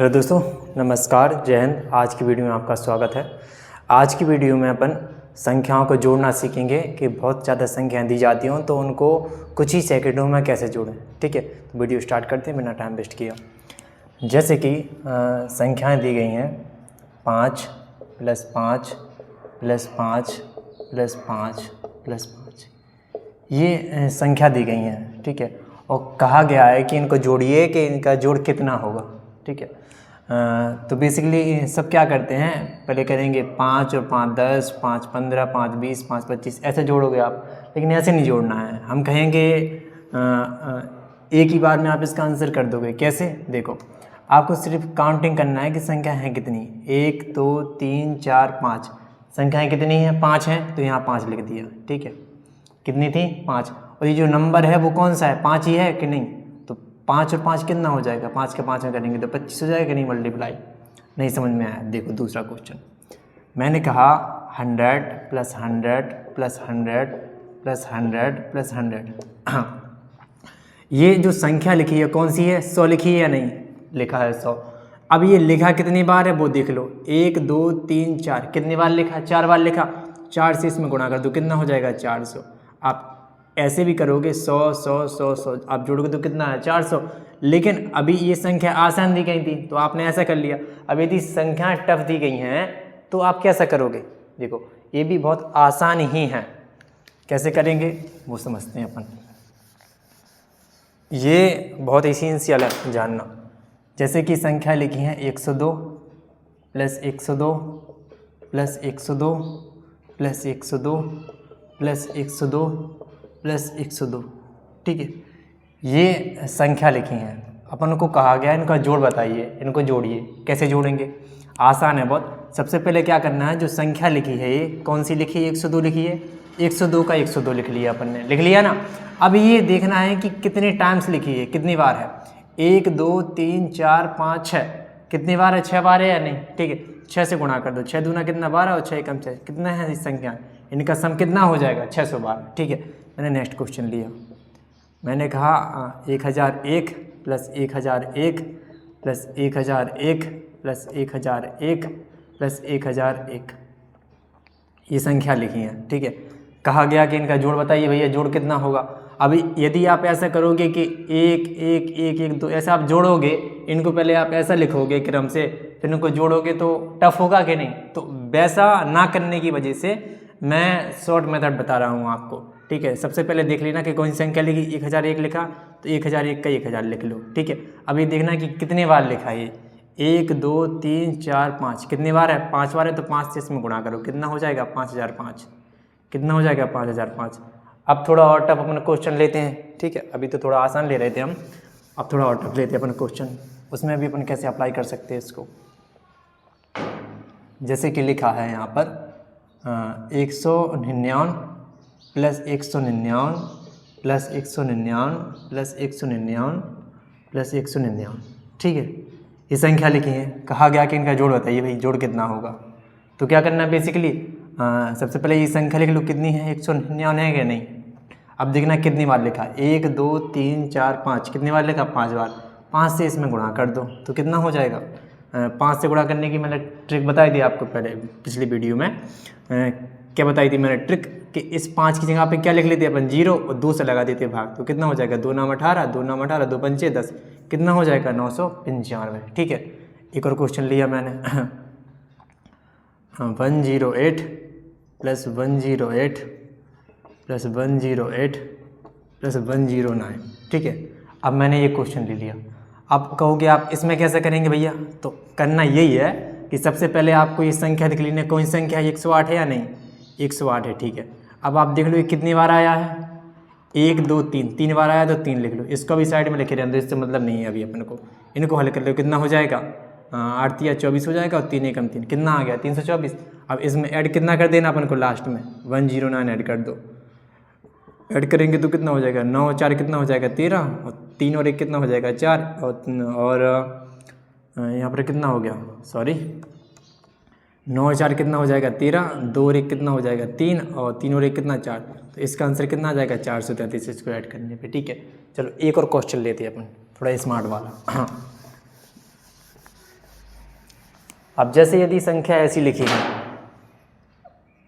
Hello दोस्तों, नमस्कार, जय हिंद। आज की वीडियो में आपका स्वागत है। आज की वीडियो में अपन संख्याओं को जोड़ना सीखेंगे कि बहुत ज़्यादा संख्याएं दी जाती हों तो उनको कुछ ही सेकंडों में कैसे जोड़ें। ठीक है, तो वीडियो स्टार्ट करते हैं बिना टाइम वेस्ट किया। जैसे कि संख्याएं दी गई हैं 5 + 5 + 5 + 5 + 5, ये संख्या दी गई हैं। ठीक है, और कहा गया है कि इनको जोड़िए कि इनका जोड़ कितना होगा। ठीक है, तो बेसिकली सब क्या करते हैं, पहले करेंगे 5 और 5 10, 5 15, 5 20, 5 25, ऐसे जोड़ोगे आप। लेकिन ऐसे नहीं जोड़ना है, हम कहेंगे एक ही बार में आप इसका आंसर कर दोगे। कैसे, देखो, आपको सिर्फ काउंटिंग करना है कि संख्या है कितनी। 1 2 3 4 5 संख्याएँ कितनी हैं, 5 हैं, तो यहाँ 5 लिख दिया। ठीक है, कितनी थी, 5। और ये जो नंबर है वो कौन सा है, 5 ही है कि नहीं। तो 5 और 5 कितना हो जाएगा, 5 के 5 में करेंगे तो 25 हो जाएगा कि नहीं मल्टीप्लाई। नहीं समझ में आया, देखो दूसरा क्वेश्चन। मैंने कहा 100 + 100 + 100 + 100 + 100 ये जो संख्या लिखी है कौन सी है, 100 लिखी है या नहीं, लिखा है 100। अब ये लिखा कितनी बार है वो देख लो, 1 2 3 4, कितनी बार लिखा, 4 बार लिखा। 4 से इसमें गुणा कर दो, कितना हो जाएगा, 400। आप ऐसे भी करोगे 100 100 100 100, आप जोड़ोगे तो कितना है, 400। लेकिन अभी ये संख्या आसान दी गई थी तो आपने ऐसा कर लिया। अब यदि संख्या टफ दी गई हैं तो आप कैसा करोगे, देखो ये भी बहुत आसान ही है। कैसे करेंगे वो समझते हैं अपन। ये बहुत एसेंशियल है जानना। जैसे कि संख्या लिखी है 102 + 102 + 102 + 102 + 102 + 102। ठीक है, ये संख्या लिखी हैं, अपन को कहा गया इनका जोड़ बताइए, इनको जोड़िए। कैसे जोड़ेंगे, आसान है बहुत। सबसे पहले क्या करना है, जो संख्या लिखी है ये कौन सी लिखी है, 102 लिखी है। 102 का 102 लिख लिया अपन ने, लिख लिया ना। अब ये देखना है कि कितने टाइम्स लिखी है, कितनी बार है। 1 2 3 4 5 6, कितनी बार है, 6 बार है या नहीं। ठीक है, 6 से गुणा कर दो, 6 दूना कितना, 12, और 6 एकम 6, कितना है इस संख्या, इनका सम कितना हो जाएगा, 600 बार। ठीक है, मैंने नेक्स्ट क्वेश्चन लिया। मैंने कहा 1001 + 1001 + 1001 + 1001 + 1001, ये संख्या लिखी है। ठीक है, कहा गया कि इनका जोड़ बताइए भैया, जोड़ कितना होगा। अभी यदि आप ऐसा करोगे कि 1 1 1 1 2 ऐसा आप जोड़ोगे, इनको पहले आप ऐसा लिखोगे क्रम से, फिर इनको जोड़ोगे तो टफ होगा कि नहीं। तो वैसा ना करने की वजह से मैं शॉर्ट मेथड बता रहा हूँ आपको। ठीक है, सबसे पहले देख लेना कि कौन सी संख्या लिखी। 1001 लिखा तो 1001 का 1000 लिख लो। ठीक है, अभी देखना कि कितने बार लिखा है। 1 2 3 4 5, कितनी बार है, 5 बार है, तो 5 से इसमें गुणा करो, कितना हो जाएगा, 5005। कितना हो जाएगा, 5005। अब थोड़ा और टफ अपन क्वेश्चन लेते हैं। ठीक है, अभी तो थोड़ा आसान ले रहे थे हम, अब थोड़ा और टफ लेते हैं अपन क्वेश्चन। उसमें भी अपन कैसे अप्लाई कर सकते हैं इसको। जैसे कि लिखा है यहाँ पर 199 + 199 + 199 + 199 + 199। ठीक है, ये संख्या लिखी है, कहा गया कि इनका जोड़ बताइए भाई, जोड़ कितना होगा। तो क्या करना है बेसिकली, सबसे पहले ये संख्या लिख लो, कितनी है, 199 है कि नहीं। अब देखना कितनी बार लिखा, 1 2 3 4 5, कितनी बार लिखा, 5 बार। 5 से इसमें गुणा कर दो तो कितना हो जाएगा। 5 से गुणा करने की मैंने ट्रिक बताई थी आपको पहले पिछली वीडियो में। क्या बताई थी मैंने ट्रिक, कि इस 5 की जगह पे क्या लिख लेते अपन, 0, और 2 से लगा देते भाग, तो कितना हो जाएगा, 2 9 18, 2 9 18, 2 पंचे 10, कितना हो जाएगा, 995। ठीक है, एक और क्वेश्चन लिया मैंने 108 + 108 + 108 + 109। ठीक है, अब मैंने ये क्वेश्चन ले लिया। अब कहोगे आप इसमें कैसे करेंगे भैया, तो करना यही है कि सबसे पहले आपको ये संख्या देख लेनी है, कौन सी संख्या है, 108 है या नहीं, 108 है। ठीक है, अब आप देख लो ये कितनी बार आया है, 1 2 3, 3 बार आया तो 3 लिख लो। इसको भी साइड में लिखे रहने दो, इससे मतलब नहीं है अभी अपन को। इनको हल कर लो, कितना हो जाएगा, 8 या 24 हो जाएगा, और 3 एकम 3, कितना आ गया, 324। अब इसमें ऐड कितना कर देना अपन को, लास्ट में 109 ऐड कर दो। ऐड करेंगे तो कितना हो जाएगा, 9 और 4 कितना हो जाएगा, 13, और 3 और 1 कितना हो जाएगा, 4, और यहाँ पर कितना हो गया, सॉरी, 9 और 4 कितना हो जाएगा, 13, 2 और 1 कितना हो जाएगा, 3, और 3 और 1 कितना, 4। तो इसका आंसर कितना आ जाएगा, 433, इसको ऐड करने पे। ठीक है, चलो एक और क्वेश्चन लेते हैं अपन, थोड़ा स्मार्ट वाला। अब जैसे यदि संख्या ऐसी लिखी है,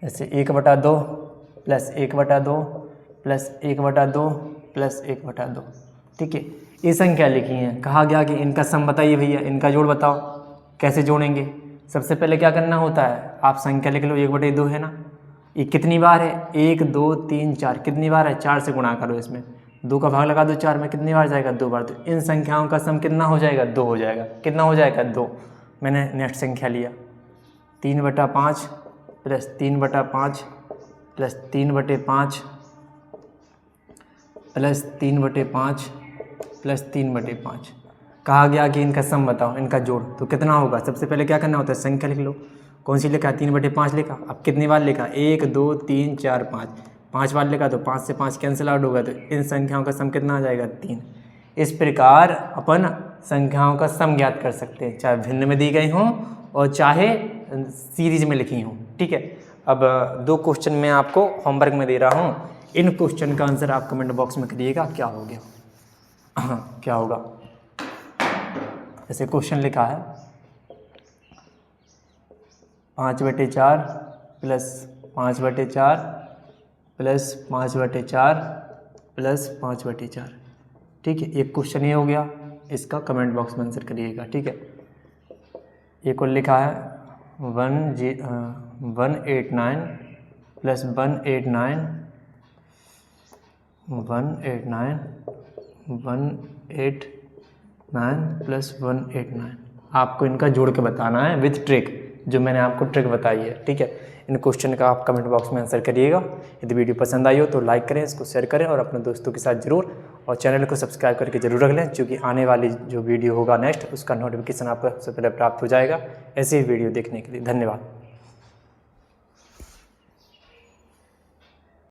जैसे 1/2 प्लस 1/2 प्लस 1/2 प्लस 1/2, ठीक है, ये संख्या लिखी है। कहा गया कि इनका सम बताइए भैया, इनका जोड़ बताओ। कैसे जोड़ेंगे? सबसे पहले क्या करना होता है, आप संख्या लिख लो, 1/2 है ना, ये कितनी बार है, 1 2 3 4, कितनी बार है, 4 से गुणा करो, इसमें 2 का भाग लगा दो 4 में, कितनी बार जाएगा, 2 बार। तो इन संख्याओं का सम कितना हो जाएगा, 2 हो जाएगा। कितना हो जाएगा, 2। मैंने नेक्स्ट संख्या लिया, 3/5 प्लस 3/5 प्लस 3/5 प्लस 3/5 प्लस 3/5। कहा गया कि इनका सम बताओ, इनका जोड़। तो कितना होगा, सबसे पहले क्या करना होता है, संख्या लिख लो। कौन सी लिखा है, 3/5 लिखा। अब कितनी बार लिखा, 1 2 3 4 5, 5 बार लिखा, तो 5 से 5 कैंसिल आउट होगा, तो इन संख्याओं का सम कितना आ जाएगा, 3। इस प्रकार अपन संख्याओं का सम ज्ञात कर सकते हैं, चाहे भिन्न में दी गई हों और चाहे सीरीज में लिखी हों, ठीक है। अब 2 क्वेश्चन मैं आपको होमवर्क में दे रहा हूँ, इन क्वेश्चन का आंसर आप कमेंट बॉक्स में करिएगा क्या हो गया। हाँ, क्या होगा। जैसे क्वेश्चन लिखा है 5/4 प्लस 5/4 प्लस 5/4 प्लस 5/4, ठीक है। एक क्वेश्चन ये हो गया, इसका कमेंट बॉक्स में आंसर करिएगा, ठीक है। एक और लिखा है 189 प्लस 189 प्लस 189। आपको इनका जोड़ के बताना है विथ ट्रिक, जो मैंने आपको ट्रिक बताई है, ठीक है। इन क्वेश्चन का आप कमेंट बॉक्स में आंसर करिएगा। यदि वीडियो पसंद आई हो तो लाइक करें, इसको शेयर करें और अपने दोस्तों के साथ जरूर, और चैनल को सब्सक्राइब करके जरूर रख लें, क्योंकि आने वाली जो वीडियो होगा नेक्स्ट, उसका नोटिफिकेशन आपको सबसे पहले प्राप्त हो जाएगा। ऐसे ही वीडियो देखने के लिए धन्यवाद।